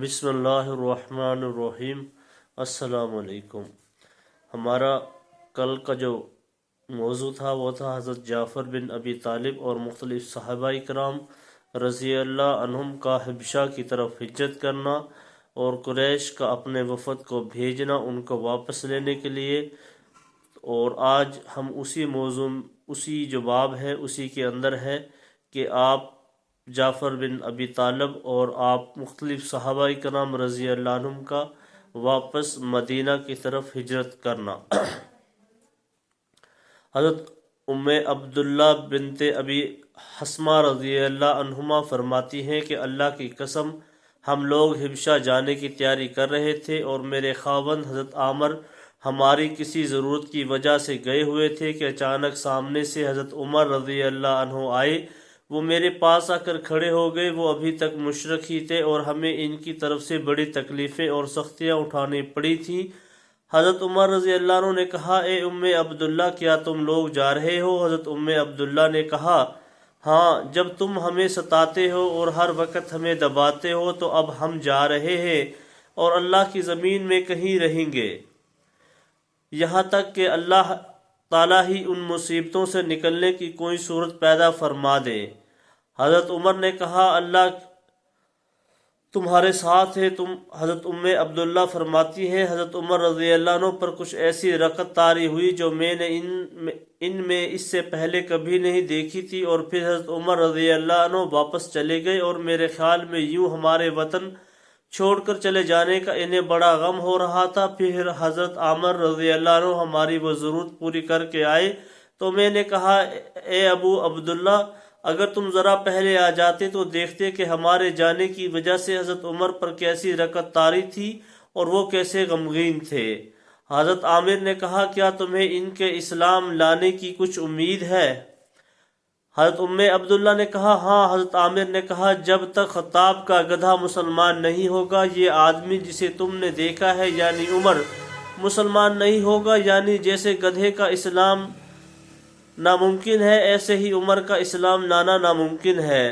بسم اللہ الرحمن الرحیم۔ السلام علیکم۔ ہمارا کل کا جو موضوع تھا وہ تھا حضرت جعفر بن ابی طالب اور مختلف صحابہ کرام رضی اللہ عنہم کا حبشہ کی طرف ہجرت کرنا اور قریش کا اپنے وفد کو بھیجنا ان کو واپس لینے کے لیے، اور آج ہم اسی جو باب ہے اسی کے اندر ہے کہ آپ جعفر بن ابی طالب اور آپ مختلف صحابہ کرام رضی اللہ عنہم کا واپس مدینہ کی طرف ہجرت کرنا۔ حضرت ام عبداللہ بنت ابی حسمہ رضی اللہ عنہما فرماتی ہیں کہ اللہ کی قسم ہم لوگ حبشہ جانے کی تیاری کر رہے تھے اور میرے خاوند حضرت عامر ہماری کسی ضرورت کی وجہ سے گئے ہوئے تھے کہ اچانک سامنے سے حضرت عمر رضی اللہ عنہ آئے۔ وہ میرے پاس آ کر کھڑے ہو گئے۔ وہ ابھی تک مشرک ہی تھے اور ہمیں ان کی طرف سے بڑی تکلیفیں اور سختیاں اٹھانی پڑی تھیں۔ حضرت عمر رضی اللہ عنہ نے کہا، اے ام عبداللہ کیا تم لوگ جا رہے ہو؟ حضرت ام عبداللہ نے کہا، ہاں، جب تم ہمیں ستاتے ہو اور ہر وقت ہمیں دباتے ہو تو اب ہم جا رہے ہیں اور اللہ کی زمین میں کہیں رہیں گے یہاں تک کہ اللہ تعالیٰ ہی ان مصیبتوں سے نکلنے کی کوئی صورت پیدا فرما دے۔ حضرت عمر نے کہا، اللہ تمہارے ساتھ ہے۔ حضرت ام عبداللہ فرماتی ہے، حضرت عمر رضی اللہ عنہ پر کچھ ایسی رقت طاری ہوئی جو میں نے ان میں اس سے پہلے کبھی نہیں دیکھی تھی، اور پھر حضرت عمر رضی اللہ عنہ واپس چلے گئے، اور میرے خیال میں یوں ہمارے وطن چھوڑ کر چلے جانے کا انہیں بڑا غم ہو رہا تھا۔ پھر حضرت عامر رضی اللہ عنہ ہماری وہ ضرورت پوری کر کے آئے تو میں نے کہا، اے ابو عبداللہ، اگر تم ذرا پہلے آ جاتے تو دیکھتے کہ ہمارے جانے کی وجہ سے حضرت عمر پر کیسی رقت طاری تھی اور وہ کیسے غمگین تھے۔ حضرت عامر نے کہا، کیا تمہیں ان کے اسلام لانے کی کچھ امید ہے؟ حضرت ام عبداللہ نے کہا، ہاں۔ حضرت عامر نے کہا، جب تک خطاب کا گدھا مسلمان نہیں ہوگا، یہ آدمی جسے تم نے دیکھا ہے یعنی عمر مسلمان نہیں ہوگا، یعنی جیسے گدھے کا اسلام ناممکن ہے ایسے ہی عمر کا اسلام لانا ناممکن ہے۔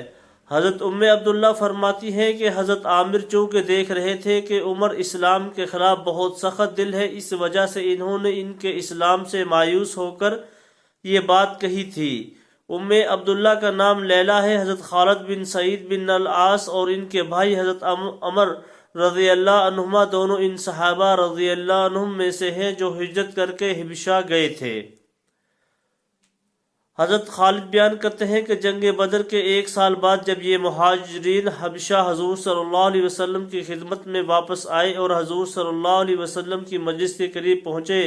حضرت ام عبداللہ فرماتی ہیں کہ حضرت عامر چونکہ دیکھ رہے تھے کہ عمر اسلام کے خلاف بہت سخت دل ہے، اس وجہ سے انہوں نے ان کے اسلام سے مایوس ہو کر یہ بات کہی تھی۔ ام عبداللہ کا نام لیلا ہے۔ حضرت خالد بن سعید بن العاص اور ان کے بھائی حضرت عمر رضی اللہ عنہما دونوں ان صحابہ رضی اللہ عنہم میں سے ہیں جو ہجرت کر کے حبشہ گئے تھے۔ حضرت خالد بیان کرتے ہیں کہ جنگ بدر کے 1 سال بعد جب یہ مہاجرین حبشہ حضور صلی اللہ علیہ وسلم کی خدمت میں واپس آئے اور حضور صلی اللہ علیہ وسلم کی مجلس کے قریب پہنچے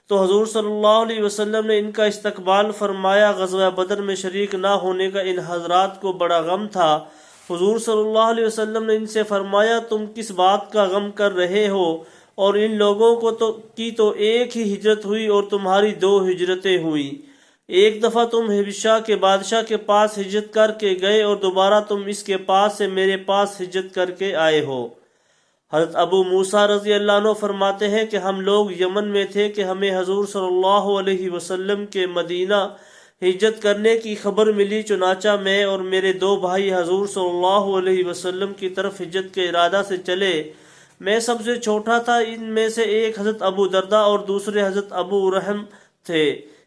تو حضور صلی اللہ علیہ وسلم نے ان کا استقبال فرمایا۔ غزوہ بدر میں شریک نہ ہونے کا ان حضرات کو بڑا غم تھا۔ حضور صلی اللہ علیہ وسلم نے ان سے فرمایا، تم کس بات کا غم کر رہے ہو؟ اور ان لوگوں کو تو ایک ہی ہجرت ہوئی اور تمہاری 2 ہجرتیں ہوئیں۔ ایک دفعہ تم حبشہ کے بادشاہ کے پاس ہجرت کر کے گئے اور دوبارہ تم اس کے پاس سے میرے پاس ہجرت کر کے آئے ہو۔ حضرت ابو موسیٰ رضی اللہ عنہ فرماتے ہیں کہ ہم لوگ یمن میں تھے کہ ہمیں حضور صلی اللہ علیہ وسلم کے مدینہ ہجرت کرنے کی خبر ملی، چنانچہ میں اور میرے 2 بھائی حضور صلی اللہ علیہ وسلم کی طرف ہجرت کے ارادہ سے چلے۔ میں سب سے چھوٹا تھا۔ ان میں سے ایک حضرت ابو دردہ اور دوسرے حضرت ابو رحم تھے۔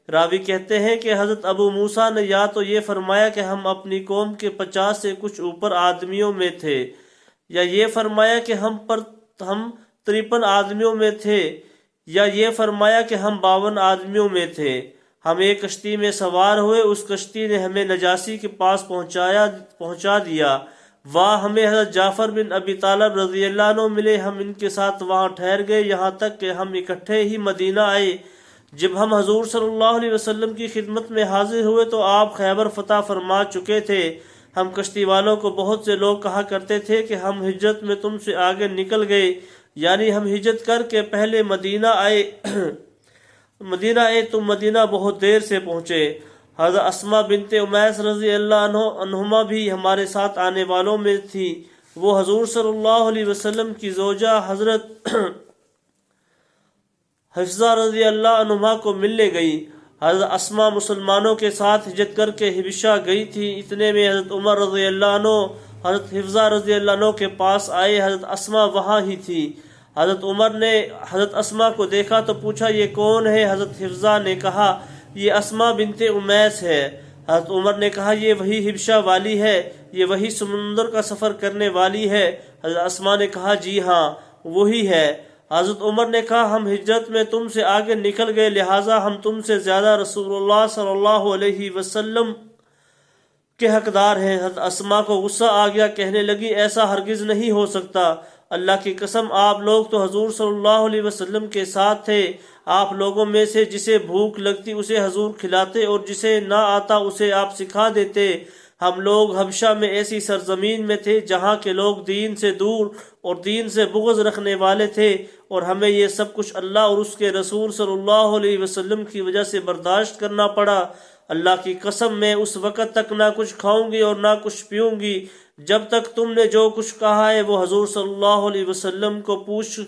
راوی کہتے ہیں کہ حضرت ابو موسیٰ نے یا تو یہ فرمایا کہ ہم اپنی قوم کے 50 سے کچھ اوپر آدمیوں میں تھے، یا یہ فرمایا کہ ہم 53 آدمیوں میں تھے، یا یہ فرمایا کہ ہم 52 آدمیوں میں تھے۔ ہم ایک کشتی میں سوار ہوئے، اس کشتی نے ہمیں نجاشی کے پاس پہنچا دیا۔ وہاں ہمیں حضرت جعفر بن ابی طالب رضی اللہ عنہ ملے۔ ہم ان کے ساتھ وہاں ٹھہر گئے یہاں تک کہ ہم اکٹھے ہی مدینہ آئے۔ جب ہم حضور صلی اللہ علیہ وسلم کی خدمت میں حاضر ہوئے تو آپ خیبر فتح فرما چکے تھے۔ ہم کشتی والوں کو بہت سے لوگ کہا کرتے تھے کہ ہم ہجرت میں تم سے آگے نکل گئے، یعنی ہم ہجرت کر کے پہلے مدینہ آئے تم مدینہ بہت دیر سے پہنچے۔ حضرت اسماء بنت امیس رضی اللہ عنہما بھی ہمارے ساتھ آنے والوں میں تھی۔ وہ حضور صلی اللہ علیہ وسلم کی زوجہ حضرت حفصہ رضی اللہ عنہا کو ملنے گئی۔ حضرت اسماء مسلمانوں کے ساتھ ہجرت کر کے حبشہ گئی تھی۔ اتنے میں حضرت عمر رضی اللہ عنہ حضرت حفظہ رضی اللہ عنہ کے پاس آئے، حضرت اسما وہاں ہی تھی۔ حضرت عمر نے حضرت اسما کو دیکھا تو پوچھا یہ کون ہے؟ حضرت حفظہ نے کہا یہ اسما بنت امیس ہے۔ حضرت عمر نے کہا یہ وہی حبشہ والی ہے، یہ وہی سمندر کا سفر کرنے والی ہے؟ حضرت اسما نے کہا جی ہاں وہی ہے۔ حضرت عمر نے کہا ہم ہجرت میں تم سے آگے نکل گئے، لہٰذا ہم تم سے زیادہ رسول اللہ صلی اللہ علیہ وسلم کے حقدار ہیں۔ حضرت اسما کو غصہ آ گیا، کہنے لگی ایسا ہرگز نہیں ہو سکتا، اللہ کی قسم آپ لوگ تو حضور صلی اللہ علیہ وسلم کے ساتھ تھے، آپ لوگوں میں سے جسے بھوک لگتی اسے حضور کھلاتے اور جسے نہ آتا اسے آپ سکھا دیتے۔ ہم لوگ حبشہ میں ایسی سرزمین میں تھے جہاں کے لوگ دین سے دور اور دین سے بغض رکھنے والے تھے، اور ہمیں یہ سب کچھ اللہ اور اس کے رسول صلی اللہ علیہ وسلم کی وجہ سے برداشت کرنا پڑا۔ اللہ کی قسم میں اس وقت تک نہ کچھ کھاؤں گی اور نہ کچھ پیوں گی جب تک تم نے جو کچھ کہا ہے وہ حضور صلی اللہ علیہ وسلم کو پوچھ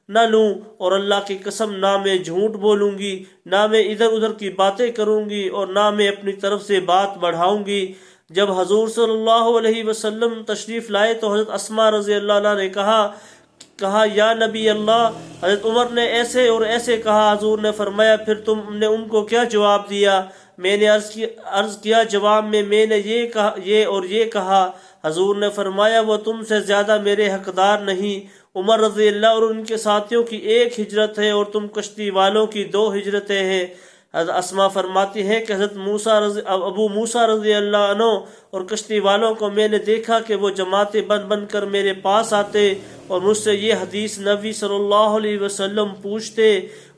نہ لوں، اور اللہ کی قسم نہ میں جھوٹ بولوں گی، نہ میں ادھر ادھر کی باتیں کروں گی، اور نہ میں اپنی طرف سے بات بڑھاؤں گی۔ جب حضور صلی اللہ علیہ وسلم تشریف لائے تو حضرت اسما رضی اللہ عنہ نے کہا یا نبی اللہ۔ حضرت عمر نے ایسے اور ایسے کہا۔ حضور نے فرمایا پھر تم نے ان کو کیا جواب دیا؟ میں نے عرض کیا جواب میں نے یہ اور یہ کہا۔ حضور نے فرمایا وہ تم سے زیادہ میرے حقدار نہیں، عمر رضی اللہ اور ان کے ساتھیوں کی ایک ہجرت ہے اور تم کشتی والوں کی 2 ہجرتیں ہیں۔ حضرت اسما فرماتی ہیں کہ حضرت ابو موسیٰ رضی اللہ عنہ اور کشتی والوں کو میں نے دیکھا کہ وہ جماعتیں بن بن کر میرے پاس آتے اور مجھ سے یہ حدیث نبی صلی اللہ علیہ وسلم پوچھتے،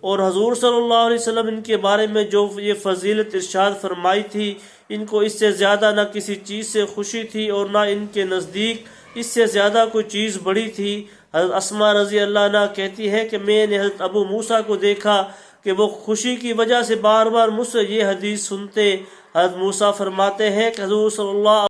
اور حضور صلی اللہ علیہ وسلم ان کے بارے میں جو یہ فضیلت ارشاد فرمائی تھی ان کو اس سے زیادہ نہ کسی چیز سے خوشی تھی اور نہ ان کے نزدیک اس سے زیادہ کوئی چیز بڑی تھی۔ حضرت اسما رضی اللہ عنہ کہتی ہے کہ میں نے حضرت ابو موسیٰ کو دیکھا کہ وہ خوشی کی وجہ سے بار بار مجھ سے یہ حدیث سنتے۔ حضرت موسیٰ فرماتے ہیں کہ حضور صلی اللہ